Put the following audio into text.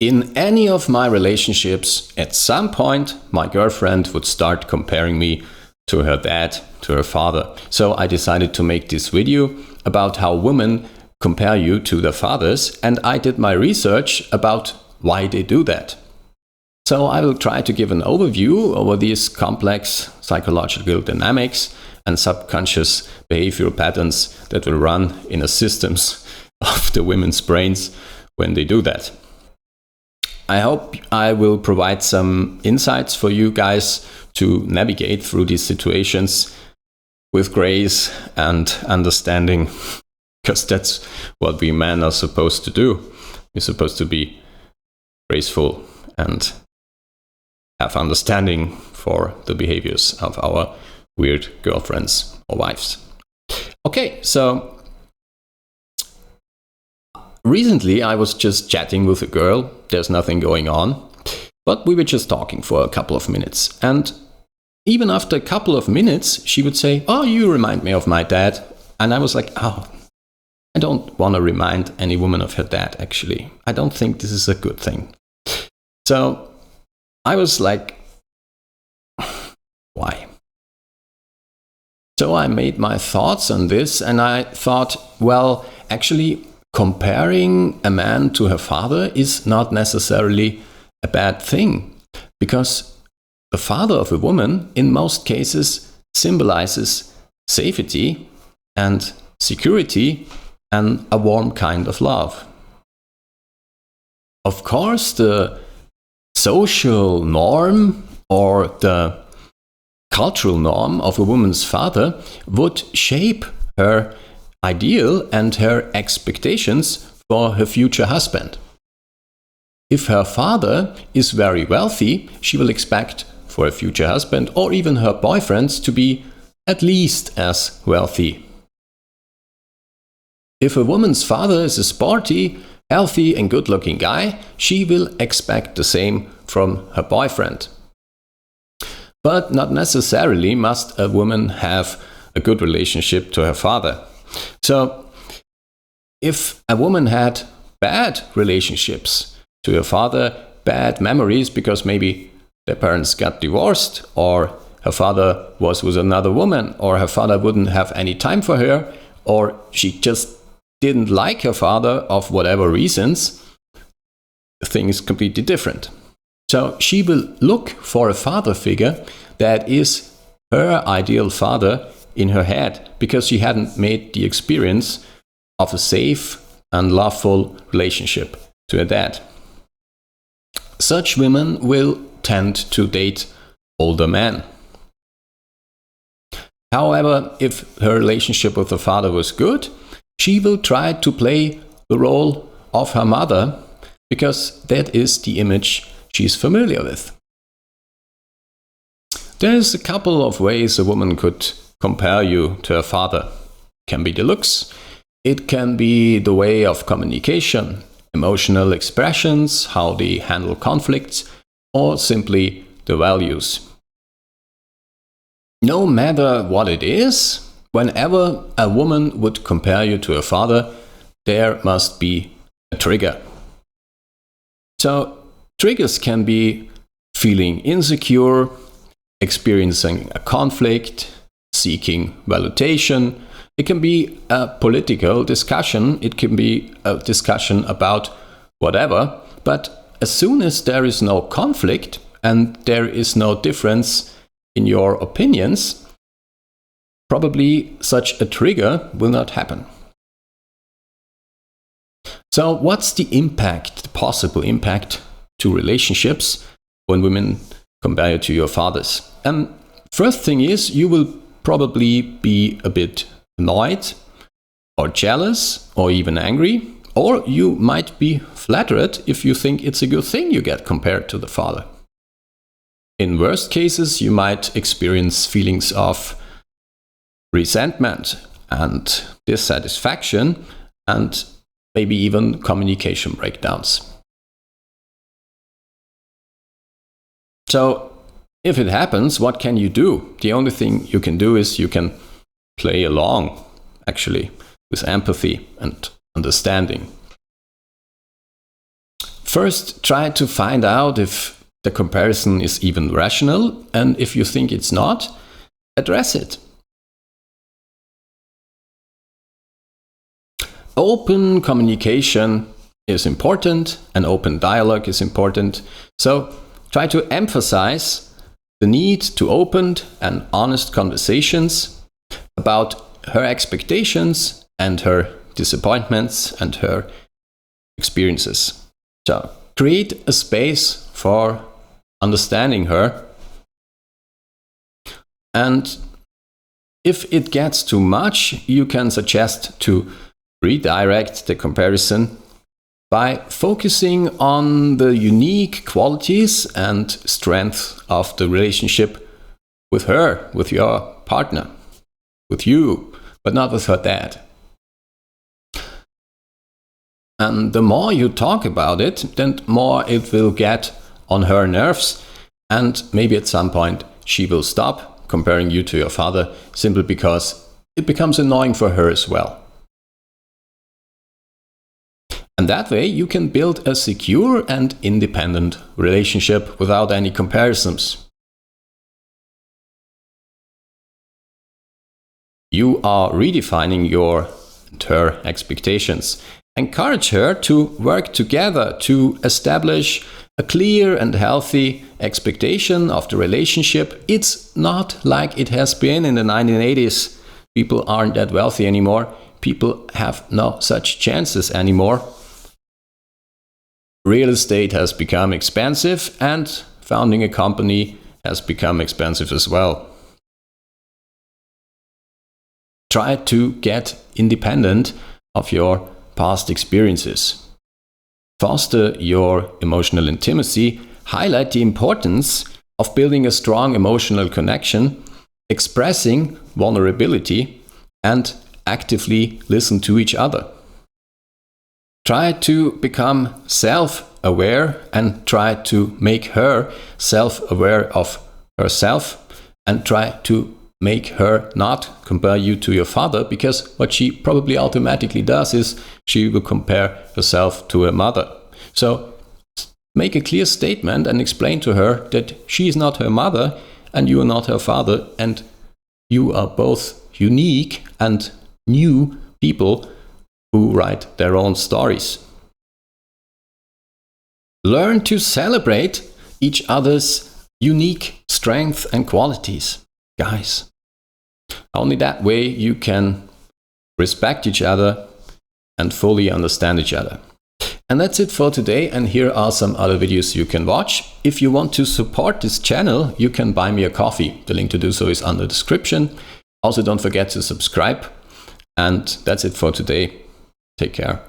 in any of my relationships, at some point, my girlfriend would start comparing me to her dad, to her father. So I decided to make this video about how women compare you to their fathers, and I did my research about why they do that. So I will try to give an overview over these complex psychological dynamics and subconscious behavioral patterns that will run in the systems of the women's brains when they do that. I hope I will provide some insights for you guys to navigate through these situations with grace and understanding, because that's what we men are supposed to do. We're supposed to be graceful and have understanding for the behaviors of our weird girlfriends or wives. Okay, so recently I was just chatting with a girl. There's nothing going on, but we were just talking for a couple of minutes. And even after a couple of minutes, she would say, "Oh, you remind me of my dad." And I was like, "Oh, I don't want to remind any woman of her dad, actually. I don't think this is a good thing." So I was like, why? So I made my thoughts on this, and I thought, well, actually, comparing a man to her father is not necessarily a bad thing, because the father of a woman, in most cases, symbolizes safety and security and a warm kind of love. Of course, the social norm or the cultural norm of a woman's father would shape her ideal and her expectations for her future husband. If her father is very wealthy, she will expect for a future husband or even her boyfriend to be at least as wealthy. If a woman's father is a sporty, healthy and good-looking guy, she will expect the same from her boyfriend. But not necessarily must a woman have a good relationship to her father. So, if a woman had bad relationships to her father, bad memories because maybe their parents got divorced, or her father was with another woman, or her father wouldn't have any time for her, or she just didn't like her father of whatever reasons, the thing is completely different. So she will look for a father figure that is her ideal father in her head, because she hadn't made the experience of a safe and loveful relationship to her dad. Such women will tend to date older men. However, if her relationship with her father was good, she will try to play the role of her mother, because that is the image she's familiar with. There's a couple of ways a woman could compare you to her father. It can be the looks, it can be the way of communication, emotional expressions, how they handle conflicts, or simply the values. No matter what it is, whenever a woman would compare you to her father, there must be a trigger. So, triggers can be feeling insecure, experiencing a conflict, seeking validation. It can be a political discussion. It can be a discussion about whatever. But as soon as there is no conflict and there is no difference in your opinions, probably such a trigger will not happen. So what's the impact, the possible impact to relationships when women compare you to your fathers? First thing is, you will probably be a bit annoyed or jealous or even angry, or you might be flattered if you think it's a good thing you get compared to the father. In worst cases, you might experience feelings of resentment and dissatisfaction and maybe even communication breakdowns. So, if it happens, what can you do? The only thing you can do is you can play along, actually, with empathy and understanding. First, try to find out if the comparison is even rational, and if you think it's not, address it. Open communication is important, and open dialogue is important. So try to emphasize the need to open and honest conversations about her expectations and her disappointments and her experiences. So create a space for understanding her. And if it gets too much, you can suggest to redirect the comparison by focusing on the unique qualities and strengths of the relationship with her, with your partner, with you, but not with her dad. And the more you talk about it, then more it will get on her nerves, and maybe at some point she will stop comparing you to your father, simply because it becomes annoying for her as well. And that way you can build a secure and independent relationship without any comparisons. You are redefining your and her expectations. Encourage her to work together to establish a clear and healthy expectation of the relationship. It's not like it has been in the 1980s. People aren't that wealthy anymore. People have no such chances anymore. Real estate has become expensive, and founding a company has become expensive as well. Try to get independent of your past experiences. Foster your emotional intimacy. Highlight the importance of building a strong emotional connection, expressing vulnerability, and actively listen to each other. Try to become self-aware and try to make her self-aware of herself, and try to make her not compare you to your father, because what she probably automatically does is she will compare herself to her mother. So make a clear statement and explain to her that she is not her mother and you are not her father, and you are both unique and new people who write their own stories. Learn to celebrate each other's unique strengths and qualities. Guys, only that way you can respect each other and fully understand each other. And that's it for today, and here are some other videos you can watch. If you want to support this channel, you can buy me a coffee. The link to do so is under the description. Also, don't forget to subscribe. And that's it for today. Take care.